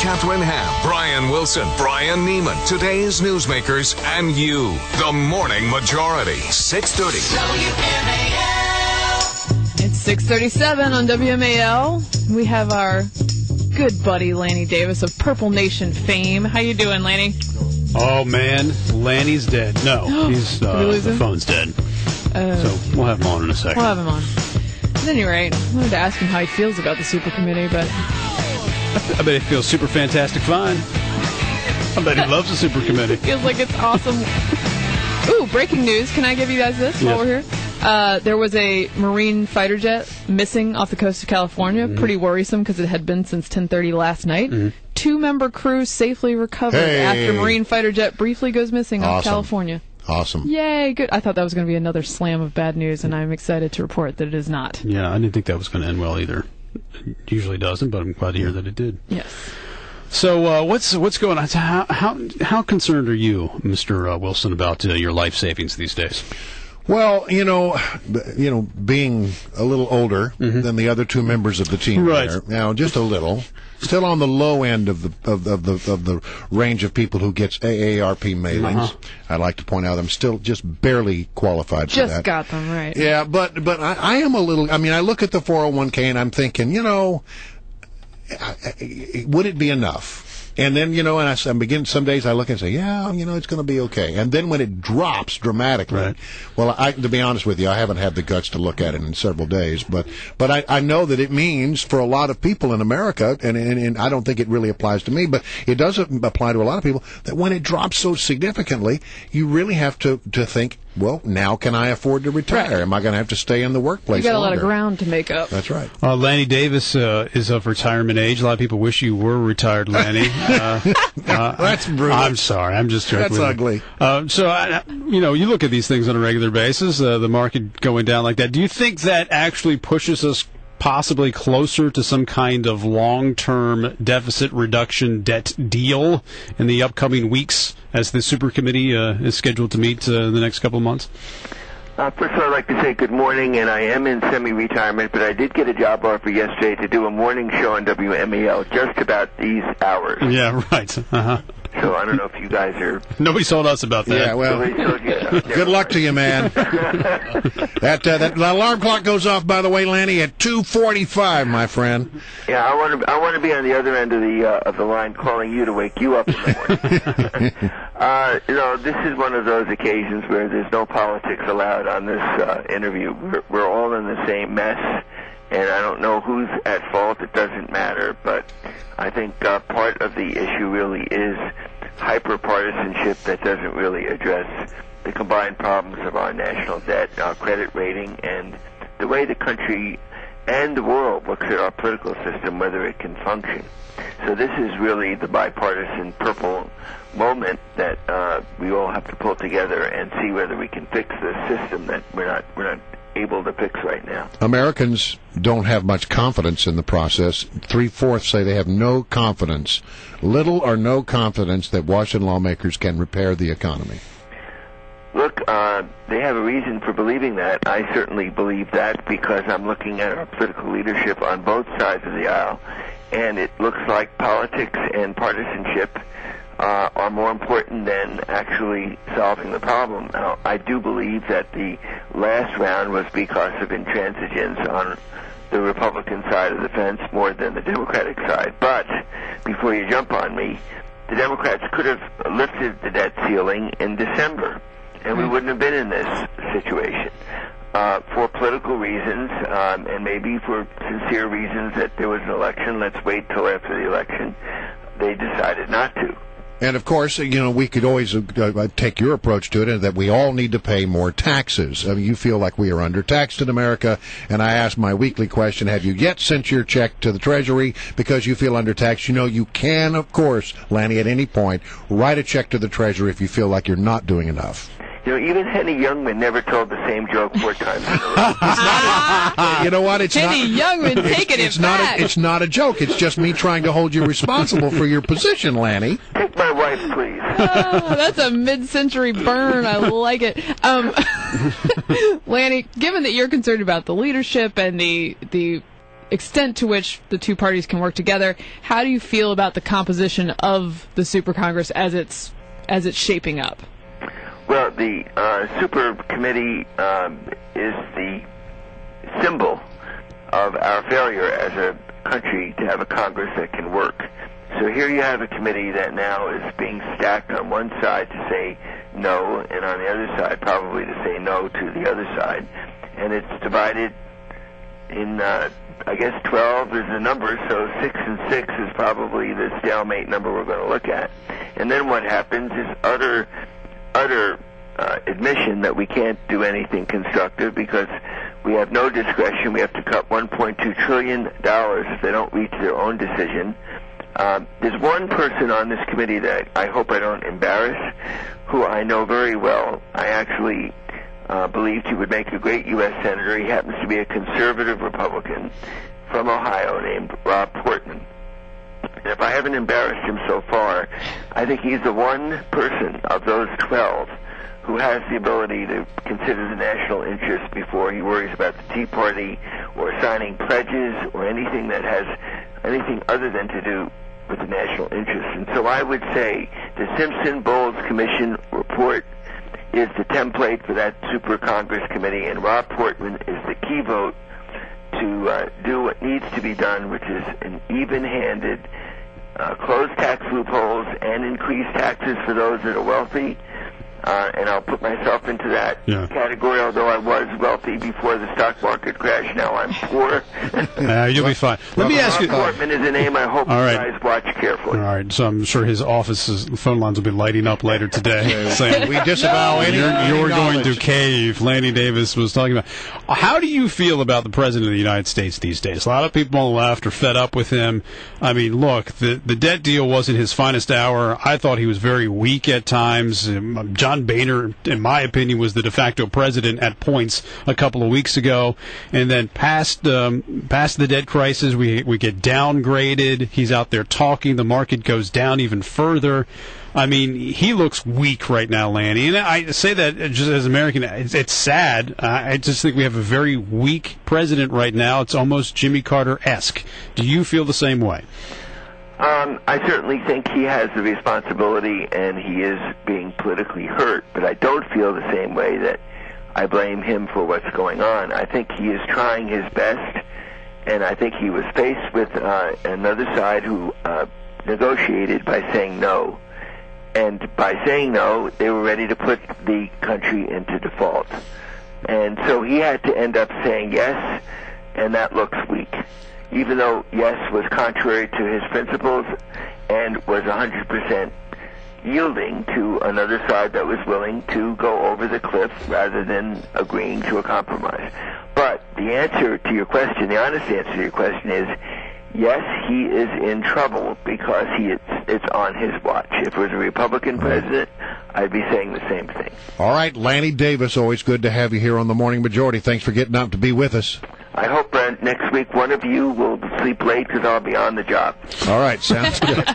Catherine Ham, Brian Wilson, Brian Neiman, today's newsmakers, and you. The Morning Majority, 630. WMAL. It's 6:37 on WMAL. We have our good buddy Lanny Davis of Purple Nation fame. How you doing, Lanny? Oh, man. Lanny's dead. No, he's the phone's dead. So we'll have him on in a second. We'll have him on. At any rate, I wanted to ask him how he feels about the supercommittee, but I bet he feels super fantastic fine. I bet he loves the supercommittee. Feels like it's awesome. Ooh, breaking news. Can I give you guys this while we're here? There was a Marine fighter jet missing off the coast of California. Mm-hmm. Pretty worrisome because it had been since 10:30 last night. Mm-hmm. 2-member crew safely recovered after Marine fighter jet briefly goes missing off California. Awesome. Yay, good. I thought that was going to be another slam of bad news, and I'm excited to report that it is not. Yeah, I didn't think that was going to end well either. It usually doesn't, but I'm glad to hear that it did. Yes. So what's going on? How concerned are you, Mr. Wilson, about your life savings these days? Well, being a little older than the other 2 members of the team, right? There, now, just a little, still on the low end of the range of people who gets AARP mailings. I'd like to point out I'm still just barely qualified for that. Just got them right. Yeah, but I am a little. I mean, I look at the 401k and I'm thinking, would it be enough? And then, and I begin, some days I look and say, it's going to be okay. And then when it drops dramatically, well, to be honest with you, I haven't had the guts to look at it in several days, but I know that it means for a lot of people in America, and I don't think it really applies to me, but it does apply to a lot of people, that when it drops so significantly, you really have to think, well, now can I afford to retire? Right. Am I going to have to stay in the workplace You got longer? a lot of ground to make up. That's right. Lanny Davis is of retirement age. A lot of people wish you were retired, Lanny. That's brutal. I'm sorry. I'm just joking. That's ugly. You look at these things on a regular basis, the market going down like that. Do you think that actually pushes us possibly closer to some kind of long-term deficit reduction debt deal in the upcoming weeks as the supercommittee is scheduled to meet in the next couple of months? First of all, I'd like to say good morning, and I am in semi-retirement, but I did get a job offer yesterday to do a morning show on WMAL just about these hours. Yeah, right. So I don't know if you guys are... Nobody told us about that. Yeah, well, good luck to you, man. that alarm clock goes off, by the way, Lanny, at 2:45, my friend. Yeah, I want to be on the other end of the line calling you to wake you up in the morning. This is one of those occasions where there's no politics allowed on this interview. We're all in the same mess. And I don't know who's at fault. It doesn't matter. But I think part of the issue really is hyper-partisanship that doesn't really address the combined problems of our national debt, our credit rating, and the way the country and the world looks at our political system, whether it can function. So this is really the bipartisan purple moment that we all have to pull together and see whether we can fix this system that we're not able to fix right now. Americans don't have much confidence in the process. 3/4 say they have no confidence, little or no confidence that Washington lawmakers can repair the economy. Look, they have a reason for believing that. I certainly believe that because I'm looking at our political leadership on both sides of the aisle, and it looks like politics and partisanship are more important than actually solving the problem. Now, I do believe that the last round was because of intransigence on the Republican side of the fence more than the Democratic side. But before you jump on me, the Democrats could have lifted the debt ceiling in December, and we wouldn't have been in this situation. For political reasons, and maybe for sincere reasons that there was an election, let's wait till after the election, they decided not to. And, of course, we could always take your approach to it, that we all need to pay more taxes. I mean, you feel like we are undertaxed in America, and I ask my weekly question, have you yet sent your check to the Treasury because you feel undertaxed? You can, of course, Lanny, at any point, write a check to the Treasury if you feel like you're not doing enough. Even Henny Youngman never told the same joke 4 times in a row. You know what? It's Henny Youngman taking it back. It's not a joke. It's just me trying to hold you responsible for your position, Lanny. Take my wife, please. That's a mid-century burn. I like it. Lanny, given that you're concerned about the leadership and the extent to which the two parties can work together. How do you feel about the composition of the Super Congress as it's shaping up? Well, the Super Committee is the symbol of our failure as a country to have a Congress that can work. So here you have a committee that now is being stacked on one side to say no, and on the other side probably to say no to the other side. And it's divided in, I guess 12 is the number, so 6 and 6 is probably the stalemate number we're going to look at. And then what happens is utter admission that we can't do anything constructive because we have no discretion. We have to cut $1.2 trillion if they don't reach their own decision. There's one person on this committee that I hope I don't embarrass, who I know very well. I actually believed he would make a great U.S. Senator. He happens to be a conservative Republican from Ohio named Rob Portman. And if I haven't embarrassed him so far, I think he's the one person of those 12 who has the ability to consider the national interest before he worries about the Tea Party or signing pledges or anything that has anything other than to do with the national interest. And so I would say the Simpson-Bowles Commission report is the template for that Super Congress Committee, and Rob Portman is the key vote to do what needs to be done, which is an even-handed, close tax loopholes and increase taxes for those that are wealthy. And I'll put myself into that category, although I was wealthy before the stock market crash. Now I'm poor. You'll be fine. Let me ask you. Portman is a name I hope you guys watch carefully. All right, so I'm sure his office's phone lines will be lighting up later today. saying, we disavow any you're going knowledge. to cave. Lanny Davis was talking about. How do you feel about the President of the United States these days? A lot of people on the left are fed up with him. I mean, look, the debt deal wasn't his finest hour. I thought he was very weak at times. John Boehner, in my opinion, was the de facto president at points a couple of weeks ago. And then past the debt crisis, we get downgraded. He's out there talking. The market goes down even further. I mean, he looks weak right now, Lanny. And I say that just as an American, it's sad. I just think we have a very weak president right now. It's almost Jimmy Carter-esque. Do you feel the same way? I certainly think he has the responsibility, and he is being politically hurt, but I don't feel the same way that I blame him for what's going on. I think he is trying his best, and I think he was faced with another side who negotiated by saying no. And by saying no, they were ready to put the country into default. And so he had to end up saying yes, and that looks weak. Even though yes was contrary to his principles and was 100% yielding to another side that was willing to go over the cliff rather than agreeing to a compromise. But the answer to your question, the honest answer to your question is, yes, he is in trouble because it's on his watch. If it was a Republican president, I'd be saying the same thing. All right, Lanny Davis, always good to have you here on the Morning Majority. Thanks for getting up to be with us. I hope next week one of you will sleep late because I'll be on the job. All right, sounds good.